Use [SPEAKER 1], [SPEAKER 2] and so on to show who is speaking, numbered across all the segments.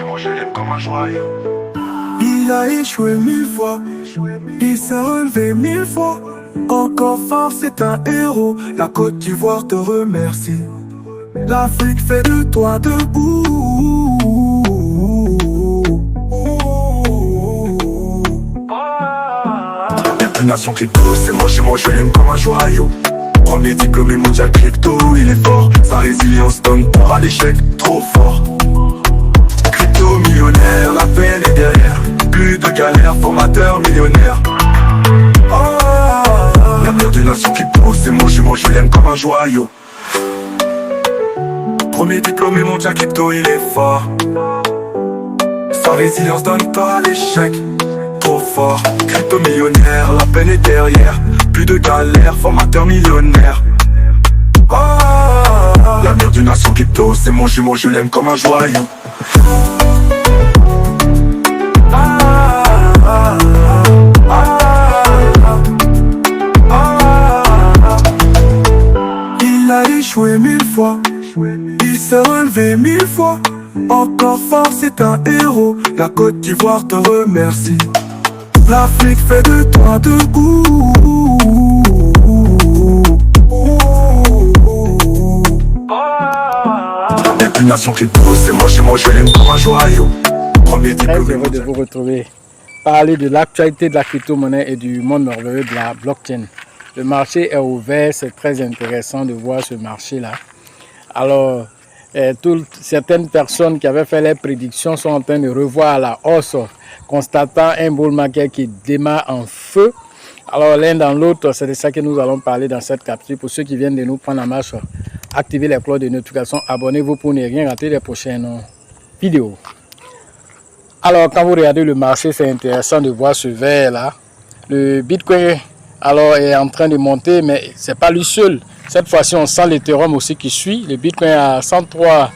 [SPEAKER 1] moi je l'aime comme un joyau.
[SPEAKER 2] Il a échoué 1000 fois, il s'est relevé 1000 fois. Encore fort, c'est un héros, la Côte d'Ivoire te remercie. L'Afrique fait de toi debout. La nation crypto, c'est moi chez moi je l'aime comme un joyau. Premier diplômé mondial crypto, il est fort. Sa résilience donne peur à l'échec, trop fort. Crypto millionnaire, la peine est derrière. Plus de galère, formateur millionnaire. L'avenir d'une nation crypto, c'est moi je l'aime comme un joyau. Premier diplômé mondial crypto, il est fort. Sa résilience donne pas à l'échec, trop fort. Crypto millionnaire, la peine est derrière. Plus de galère, formateur millionnaire. L'avenir d'une nation crypto, c'est mon jumeau, je l'aime comme un joyau. Il a échoué 1000 fois, il s'est relevé 1000 fois. Encore fort, c'est un héros, la Côte d'Ivoire te remercie. L'Afrique fait de toi debout. Une nation crypto, c'est moi chez moi je l'aime comme un joyau. Premier diplôme.
[SPEAKER 3] Très heureux de vous retrouver. Parler de l'actualité de la crypto-monnaie et du monde merveilleux de la blockchain. Le marché est ouvert, c'est très intéressant de voir ce marché-là. Alors, certaines personnes qui avaient fait les prédictions sont en train de revoir à la hausse, constatant un bull market qui démarre en feu. Alors, l'un dans l'autre, c'est de ça que nous allons parler dans cette capsule. Pour ceux qui viennent de nous prendre en marche, activez les cloches de notification, abonnez-vous pour ne rien rater des prochaines vidéos. Alors, quand vous regardez le marché, c'est intéressant de voir ce vert-là. Le Bitcoin est en train de monter, mais ce n'est pas lui seul. Cette fois-ci, on sent l'Ethereum aussi qui suit. Le Bitcoin à 103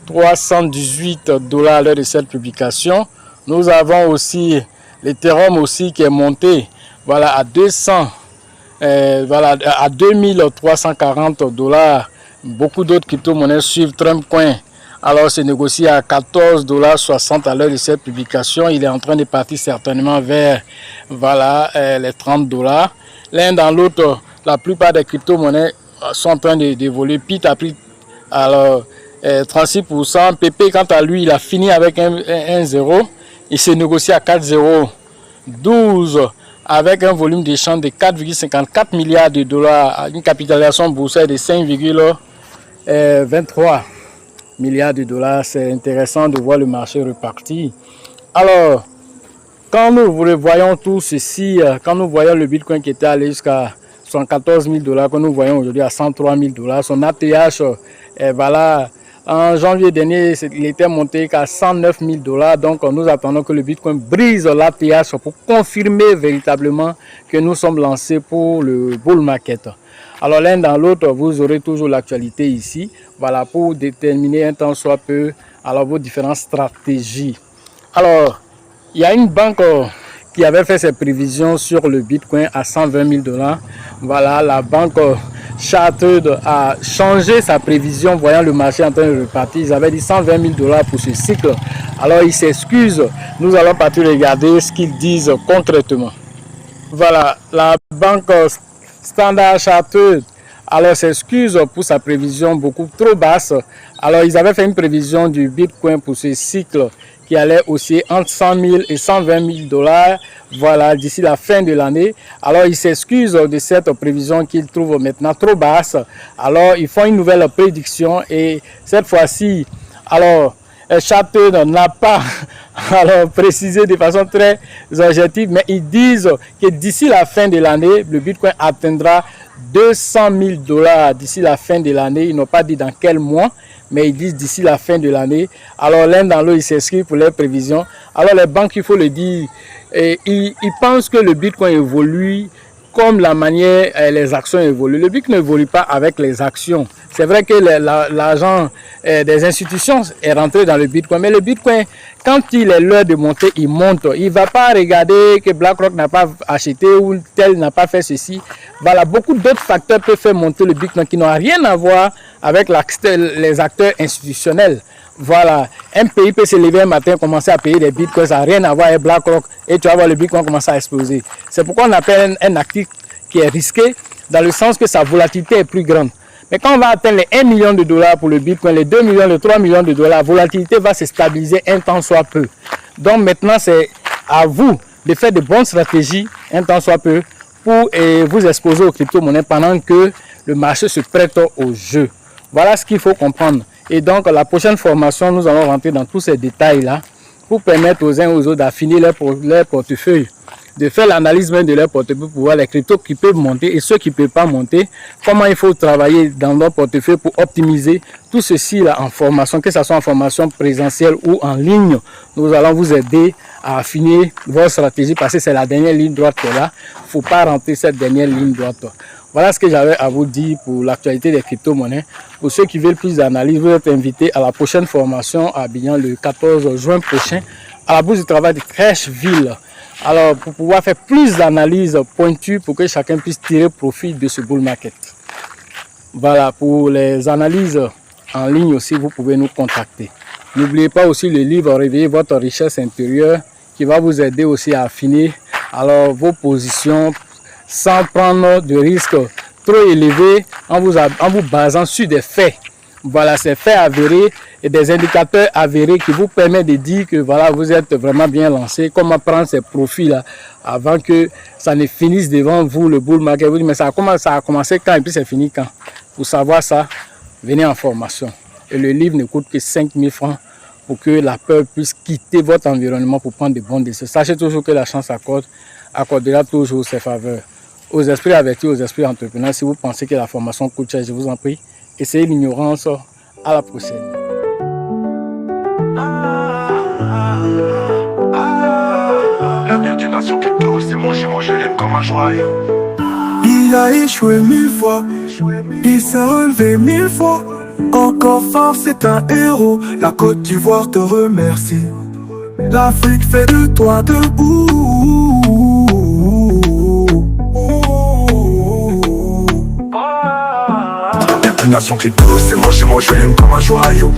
[SPEAKER 3] 318 $ à l'heure de cette publication. Nous avons aussi l'Ethereum aussi qui est monté, voilà, à 2340 $. Beaucoup d'autres crypto-monnaies suivent. Trumpcoin, alors c'est négocié à 14,60 $ à l'heure de cette publication. Il est en train de partir certainement vers, voilà, les 30 $. L'un dans l'autre, la plupart des crypto-monnaies sont en train d'évoluer. PIT a pris alors 36%. PP, quant à lui, il a fini avec un 0. Il s'est négocié à 4,012 avec un volume d'échange de 4,54 milliards de $, une capitalisation boursière de 5,23 milliards de $. C'est intéressant de voir le marché repartir. Alors, quand nous voyons tout ceci, quand nous voyons le Bitcoin qui était allé jusqu'à 74 000 $, que nous voyons aujourd'hui à 103 000 $, son ATH, voilà, en janvier dernier, il était monté qu'à 109 000 $. Donc, nous attendons que le Bitcoin brise l'ATH pour confirmer véritablement que nous sommes lancés pour le bull market. Alors, l'un dans l'autre, vous aurez toujours l'actualité ici. Voilà, pour déterminer un temps soit peu, alors vos différentes stratégies. Alors, il y a une banque qui avait fait ses prévisions sur le Bitcoin à 120 000 $. Voilà, la banque Chartered a changé sa prévision voyant le marché en train de repartir. Ils avaient dit 120 000 $ pour ce cycle. Alors ils s'excusent. Nous allons partir regarder ce qu'ils disent concrètement. Voilà, la banque Standard Chartered alors s'excuse pour sa prévision beaucoup trop basse. Alors ils avaient fait une prévision du Bitcoin pour ce cycle qui allait aussi entre 100 000 et 120 000 $, voilà, d'ici la fin de l'année. Alors, ils s'excusent de cette prévision qu'ils trouvent maintenant trop basse. Alors, ils font une nouvelle prédiction et cette fois-ci, alors, Chartered n'a pas alors, précisé de façon très objective, mais ils disent que d'ici la fin de l'année, le Bitcoin atteindra 200 000 $ d'ici la fin de l'année. Ils n'ont pas dit dans quel mois, mais ils disent d'ici la fin de l'année. Alors l'un dans l'autre, ils s'inscrivent pour leurs prévisions. Alors les banques, il faut le dire, ils pensent que le Bitcoin évolue comme la manière les actions évoluent. Le Bitcoin n'évolue pas avec les actions. C'est vrai que l'argent des institutions est rentré dans le Bitcoin, mais le Bitcoin, quand il est l'heure de monter, il monte. Il ne va pas regarder que BlackRock n'a pas acheté ou tel n'a pas fait ceci. Voilà, beaucoup d'autres facteurs peuvent faire monter le Bitcoin qui n'ont rien à voir avec les acteurs institutionnels. Voilà, un pays peut se lever un matin, commencer à payer des bitcoins, ça n'a rien à voir avec BlackRock et tu vas voir le bitcoin commencer à exploser. C'est pourquoi on appelle un actif qui est risqué dans le sens que sa volatilité est plus grande. Mais quand on va atteindre les 1 million de dollars pour le bitcoin, les 2 millions, les 3 millions de dollars, la volatilité va se stabiliser un temps soit peu. Donc maintenant, c'est à vous de faire de bonnes stratégies un temps soit peu pour vous exposer aux crypto-monnaies pendant que le marché se prête au jeu. Voilà ce qu'il faut comprendre. Et donc, la prochaine formation, nous allons rentrer dans tous ces détails-là pour permettre aux uns et aux autres d'affiner leur portefeuille, de faire l'analyse même de leur portefeuille pour voir les cryptos qui peuvent monter et ceux qui ne peuvent pas monter, comment il faut travailler dans leur portefeuille pour optimiser tout ceci là en formation, que ce soit en formation présentielle ou en ligne. Nous allons vous aider à affiner votre stratégie parce que c'est la dernière ligne droite qui est là. Il ne faut pas rentrer cette dernière ligne droite. Voilà ce que j'avais à vous dire pour l'actualité des crypto-monnaies. Pour ceux qui veulent plus d'analyse, vous êtes invités à la prochaine formation à Abidjan le 14 juin prochain à la Bourse du Travail de Crècheville. Alors, pour pouvoir faire plus d'analyses pointues pour que chacun puisse tirer profit de ce bull market. Voilà, pour les analyses en ligne aussi, vous pouvez nous contacter. N'oubliez pas aussi le livre Réveiller votre richesse intérieure qui va vous aider aussi à affiner alors, vos positions sans prendre de risques trop élevés en vous basant sur des faits. Voilà, ces faits avérés et des indicateurs avérés qui vous permettent de dire que voilà, vous êtes vraiment bien lancé. Comment prendre ces profits-là avant que ça ne finisse devant vous, le bull market. Vous dites, mais ça a commencé quand et puis c'est fini quand? Pour savoir ça, venez en formation. Et le livre ne coûte que 5 000 francs pour que la peur puisse quitter votre environnement pour prendre de bonnes décisions. Sachez toujours que la chance accordera toujours ses faveurs. Aux esprits avertis, aux esprits entrepreneurs, si vous pensez que la formation coûte cher, je vous en prie, essayez l'ignorance. À la prochaine.
[SPEAKER 2] L'avenir d'une nation crypto, c'est je l'aime comme un joyau.
[SPEAKER 1] Il a échoué 1000 fois, il s'est relevé 1000 fois. Encore fort, c'est un héros. La Côte d'Ivoire te remercie. L'Afrique fait de toi debout.
[SPEAKER 2] Une nation crypto, c'est je l'aime comme un joyau.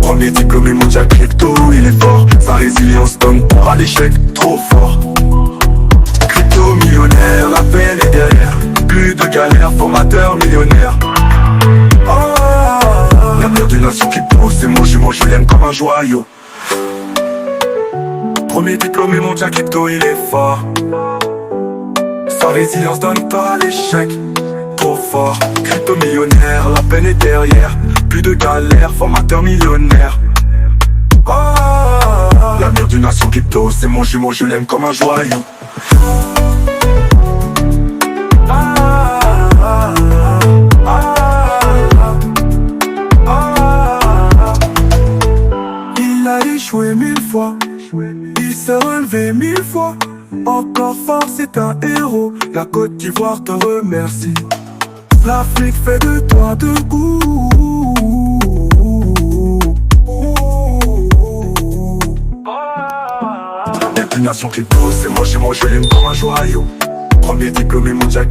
[SPEAKER 2] Premier diplômé mondial crypto, il est fort. Sa résilience donne pas à l'échec, trop fort. Crypto millionnaire, la peine est derrière. Plus de galères, formateur millionnaire. L'avenir d'une nation crypto, c'est je l'aime comme un joyau. Premier diplômé mondial crypto, il est fort. Sa résilience donne pas à l'échec, trop fort. Crypto millionnaire, la peine est derrière. Plus de galères, formateur millionnaire. L'avenir d'une nation crypto, c'est je l'aime comme un joyau.
[SPEAKER 1] Il a échoué 1000 fois, il s'est relevé 1000 fois. Encore fort, c'est un héros. La Côte d'Ivoire te remercie. L'Afrique fait de toi debout.
[SPEAKER 2] Une nation crypto, c'est je l'aime comme un joyau. Premier diplômé mondial.